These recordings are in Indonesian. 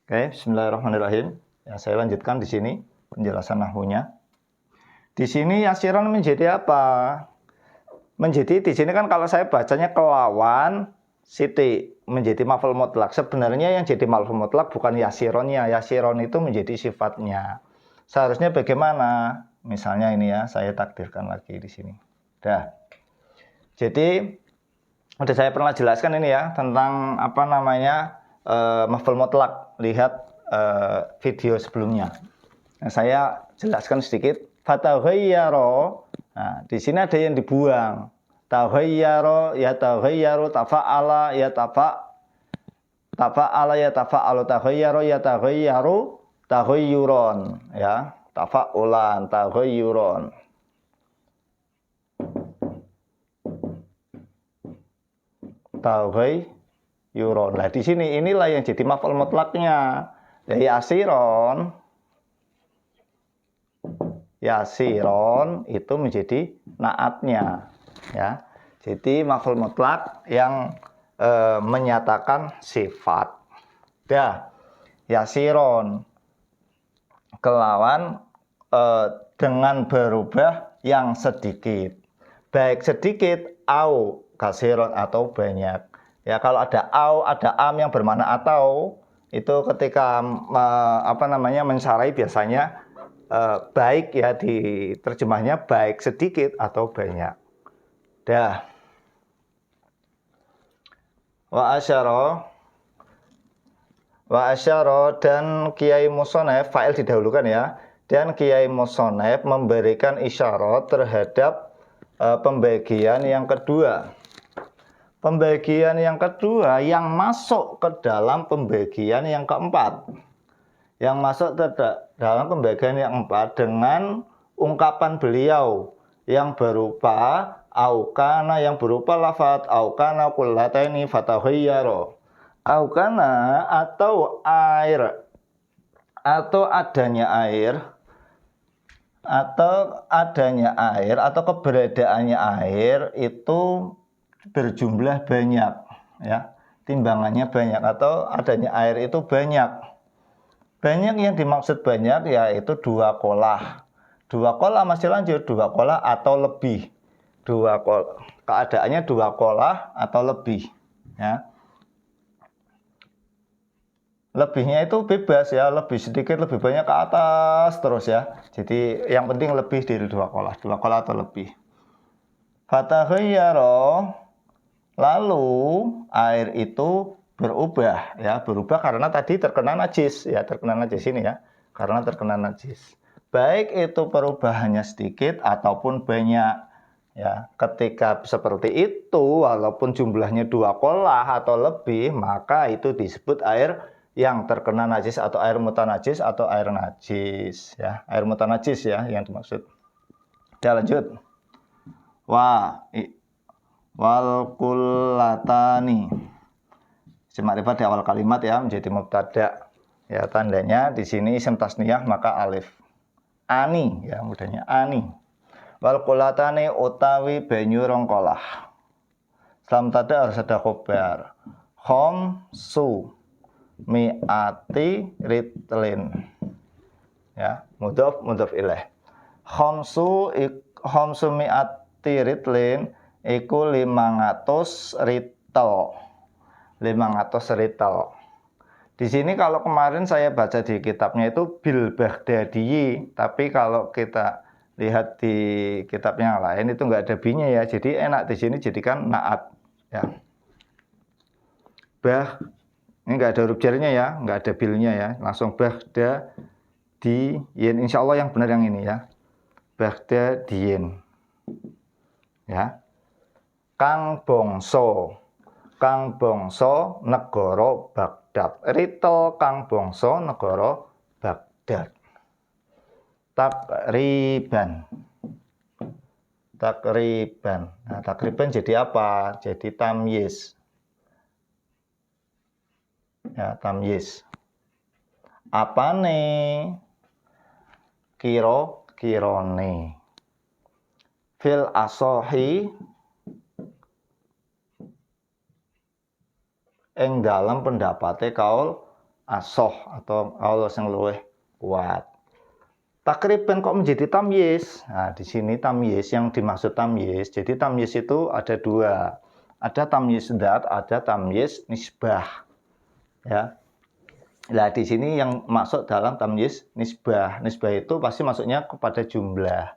Oke, bismillahirrahmanirrahim. Ya, saya lanjutkan di sini penjelasan nahwunya. Di sini yasiron menjadi apa? Menjadi di sini kan kalau saya bacanya kelawan siti menjadi maf'ul mutlak. Sebenarnya yang jadi maf'ul mutlak bukan yasironnya. Yasiron itu menjadi sifatnya. Seharusnya bagaimana? Misalnya ini ya, saya takdirkan lagi di sini. Dah. Jadi udah saya pernah jelaskan ini ya tentang apa namanya maf'ul mutlak. Lihat video sebelumnya. Nah, saya jelaskan sedikit. Fataghayyara. Nah, di sini ada yang dibuang. Taghayyara, ya taghayyaru, tafa'ala, ya tafa'ala, ya tafa'alu, taghayyara, ya taghayyaru, taghayyuron, ya. Tafa'ulan, taghayyuron. Taghayyuron. Nah, di sini inilah yang jadi maf'ul mutlaknya. Yasiron. Yasiron itu menjadi naatnya, ya. Jadi maf'ul mutlak yang menyatakan sifat. Dah, yasiron kelawan dengan berubah yang sedikit, baik sedikit au kasiron atau banyak. Ya, kalau ada au, ada am yang bermakna atau, itu ketika mensarai biasanya baik ya, di terjemahnya baik sedikit atau banyak. Dah. Wa asyara dan Kiai Musonef, fa'il didahulukan ya. Dan Kiai Musonef memberikan isyarat terhadap pembagian yang kedua. Pembagian yang kedua yang masuk ke dalam pembagian yang keempat. Yang masuk dalam pembagian yang keempat dengan ungkapan beliau yang berupa aukana, yang berupa lafaz aukana kullataini fataghayyara. Aukana atau air, atau adanya air, atau keberadaannya air itu berjumlah banyak, ya, timbangannya banyak, atau adanya air itu banyak. Banyak yang dimaksud banyak yaitu 2 kolah. 2 kolah masih lanjut, 2 kolah atau lebih. Keadaannya 2 kolah atau lebih, ya. Lebihnya itu bebas ya, lebih sedikit, lebih banyak, ke atas terus ya. Jadi yang penting lebih dari 2 kolah atau lebih. Fataghayyara, lalu air itu berubah ya, berubah karena tadi terkena najis ya, terkena najis ini ya, karena terkena najis. Baik itu perubahannya sedikit ataupun banyak ya. Ketika seperti itu, walaupun jumlahnya 2 kolah atau lebih, maka itu disebut air yang terkena najis atau air mutanajis atau air najis ya, air mutanajis ya yang dimaksud. Kita lanjut. Wal kullatani. Ma'rifat di awal kalimat ya, menjadi mubtada. Ya, tandanya di sini isim tasniyah maka alif. Ani ya, mudahnya ani. Wal kullatani utawi banyu rong kolah. Salam tada harus ada khobar. Khomsu mi'ati ritlin, ya, mudhof ilaih. Khomsu mi'ati ritlin iku 500 ritel. 500 ritel. Di sini kalau kemarin saya baca di kitabnya itu bil baghdadi, tapi kalau kita lihat di kitab yang lain itu enggak ada binya ya. Jadi enak di sini jadikan naat ya. Ini enggak ada huruf jarnya ya, enggak ada bilnya ya, langsung baghdadiyin. Insya Allah yang benar yang ini ya, baghdadiyin ya. Kang bangsa negara Baghdad. Ritel kang bangsa negara Baghdad. Takriban. Nah, takriban jadi apa? Jadi tamyiz. Ya, tamyiz. Apane? Kirone. Fil asohi, ing dalam pendapate kaul asoh atau kaul sing luwih kuat. Takriban kok menjadi tamyiz? Nah, di sini tamyiz yang dimaksud tamyiz. Jadi tamyiz itu ada dua. Ada tamyiz dzat, ada tamyiz nisbah. Ya. Nah, di sini yang masuk dalam tamyiz nisbah. Nisbah itu pasti masuknya kepada jumlah.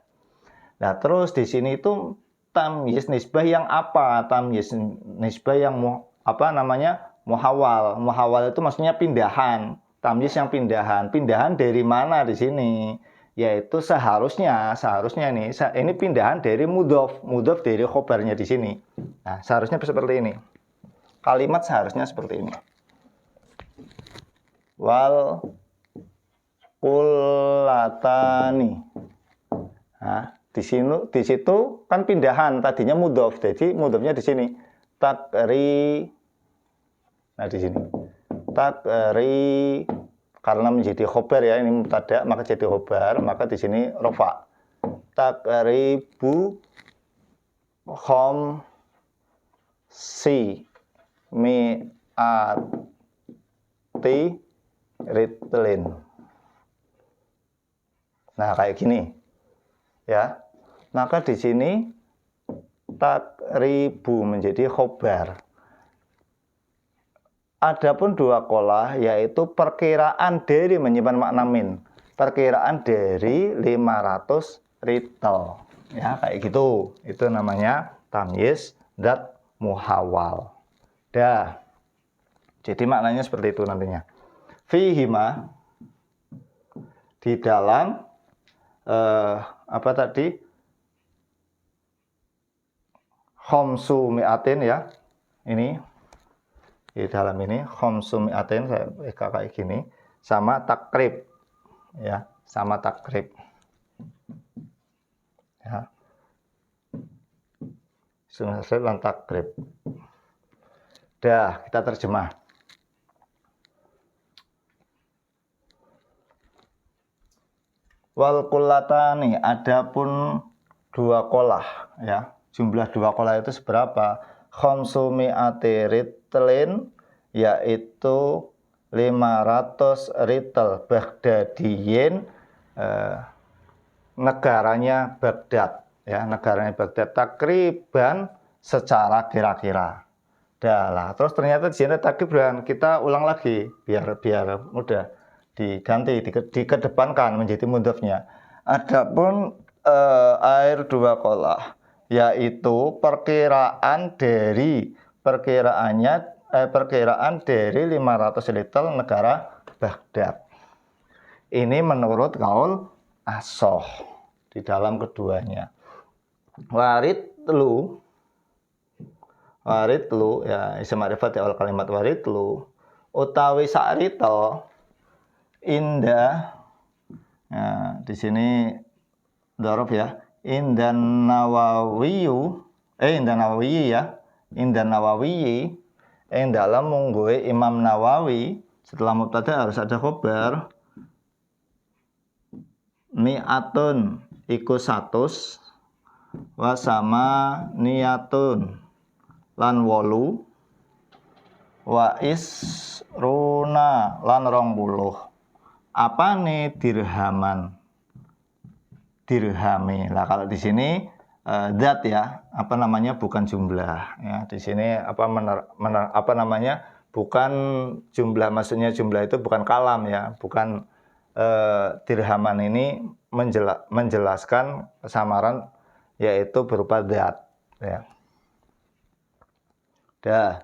Nah, terus di sini itu tamyiz nisbah yang apa? Tamyiz nisbah yang muhawal. Muhawal itu maksudnya pindahan. Tamyiz yang pindahan. Pindahan dari mana di sini? Yaitu seharusnya nih, ini pindahan dari mudhof dari khobarnya di sini. Nah, seharusnya seperti ini. Kalimat seharusnya seperti ini. Wal kullatani. Nah, di situ kan pindahan, tadinya mudhof, jadi mudhofnya di sini. Nah, di sini. Karena menjadi khobar ya, ini mubtada maka jadi khobar, maka di sini rofa. Takribu khamsi mi'ati ritlin. Nah, kayak gini. Ya. Maka di sini takribu menjadi khobar. Adapun dua qolah yaitu perkiraan dari menyimpan makna min. Perkiraan dari 500 ritel. Ya, kayak gitu. Itu namanya tamyiz dzat muhawal. Dah. Jadi maknanya seperti itu nantinya. Fihima di dalam khamsu mi'atin ya. Ini di dalam ini khamsu mi'atin kayak gini sama takrib ya, sama takrib. Ya. Sunnah dan takrib. Dah, kita terjemah. Wal kullatani, adapun dua qolah ya. Jumlah dua qolah itu seberapa? Khamsu mi'ati ritlin, yaitu 500 ritel Baghdadiyin, negaranya Baghdad ya, negaranya Baghdad, takriban secara kira-kira. Dah lah, terus ternyata di sini takriban, kita ulang lagi biar mudah, diganti, dikedepankan menjadi mudhofnya. Adapun air dua qolah yaitu perkiraan dari 500 litel negara Baghdad. Ini menurut kaul asoh di dalam keduanya. Waritlu ya, isim ma'rifat awal kalimat waritlu utawi sa'ritel indah. Ya, di sini dzaraf ya. Indan Nawawi ya. Indan Nawawi yang dalam mungguhe Imam Nawawi, setelah mubtada harus ada khobar. Mi'atun iku 100 wa sama niyatun lan 8 wa isruna lan 20. Apa nih dirhami? Lah kalau di sini zat ya, bukan jumlah ya. Di sini bukan jumlah, maksudnya jumlah itu bukan kalam ya, bukan dirhaman ini menjelaskan kesamaran yaitu berupa zat ya. Dah.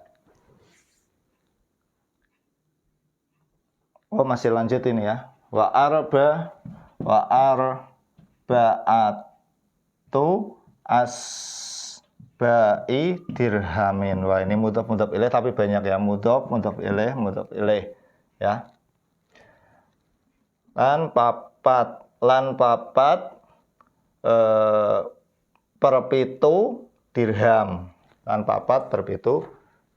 Oh, masih lanjut ini ya. Wa arba'atu asba'i dirhamin. Wah, ini mudhof ilaih tapi banyak ya, mudhof ilaih ya. Lan papat perpitu dirham. Lan papat perpitu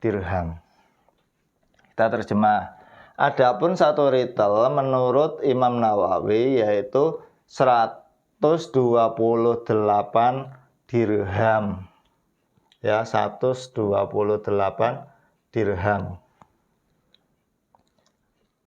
dirham. Kita terjemah. Adapun satu ritel menurut Imam Nawawi yaitu 128 dirham. Ya, 128 dirham.